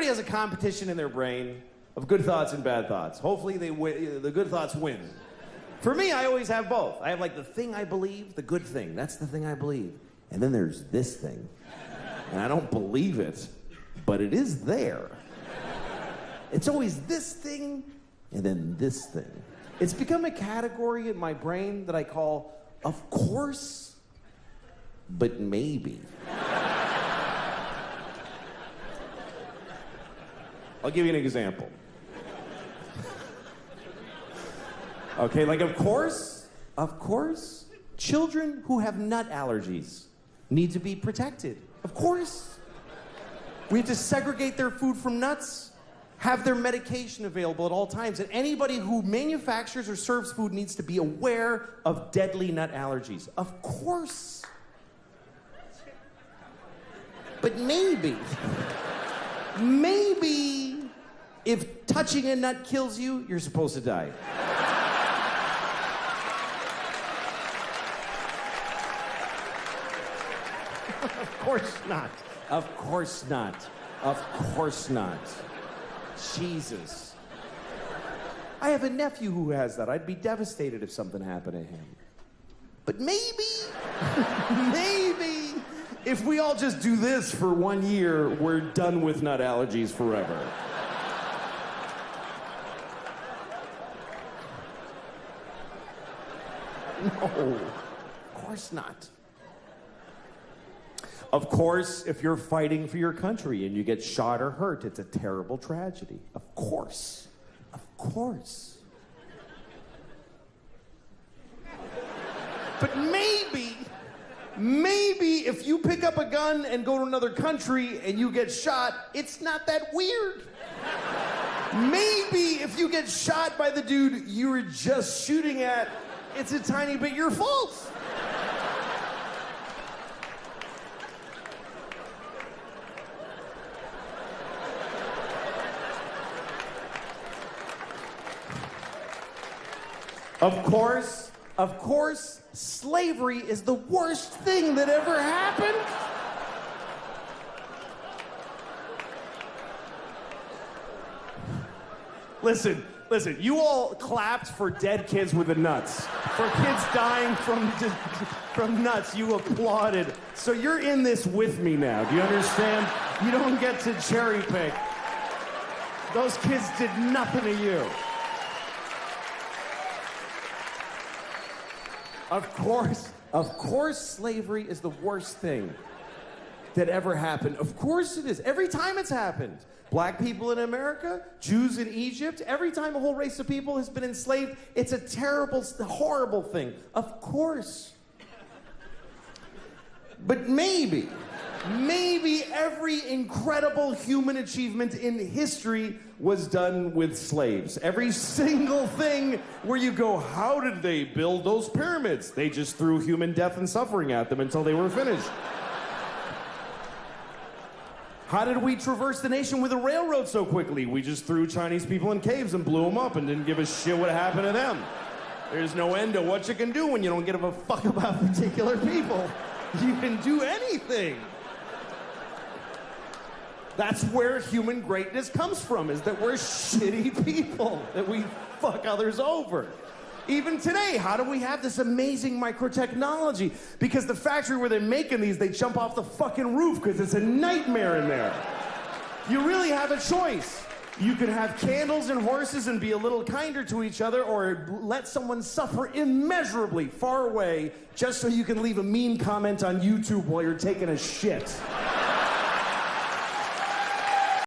everybody has a competition in their brain of good thoughts and bad thoughts. Hopefully the good thoughts win. For me, I always have both. I have like the thing I believe, the good thing. That's the thing I believe. And then there's this thing. And I don't believe it, but it is there. It's always this thing and then this thing. It's become a category in my brain that I call, of course, but maybe. I'll give you an example. Okay, like of course, children who have nut allergies need to be protected. Of course. We have to segregate their food from nuts, have their medication available at all times, and anybody who manufactures or serves food needs to be aware of deadly nut allergies. Of course. But maybe if touching a nut kills you, you're supposed to die. Of course not. Of course not. Of course not. Jesus. I have a nephew who has that. I'd be devastated if something happened to him. But maybe, if we all just do this for 1 year, we're done with nut allergies forever. No, of course not. Of course, if you're fighting for your country and you get shot or hurt, it's a terrible tragedy. Of course. Of course. But maybe if you pick up a gun and go to another country and you get shot, it's not that weird. Maybe if you get shot by the dude you were just shooting at, it's a tiny bit your fault. Of course, slavery is the worst thing that ever happened. Listen, you all clapped for dead kids with the nuts. For kids dying from nuts, you applauded. So you're in this with me now, do you understand? You don't get to cherry pick. Those kids did nothing to you. Of course, slavery is the worst thing that ever happened. Of course it is. Every time it's happened. Black people in America, Jews in Egypt, every time a whole race of people has been enslaved, it's a terrible, horrible thing. Of course. But maybe every incredible human achievement in history was done with slaves. Every single thing where you go, how did they build those pyramids? They just threw human death and suffering at them until they were finished. How did we traverse the nation with a railroad so quickly? We just threw Chinese people in caves and blew them up and didn't give a shit what happened to them. There's no end to what you can do when you don't give a fuck about particular people. You can do anything. That's where human greatness comes from, is that we're shitty people, that we fuck others over. Even today, how do we have this amazing microtechnology? Because the factory where they're making these, they jump off the fucking roof because it's a nightmare in there. You really have a choice. You can have candles and horses and be a little kinder to each other, or let someone suffer immeasurably far away just so you can leave a mean comment on YouTube while you're taking a shit.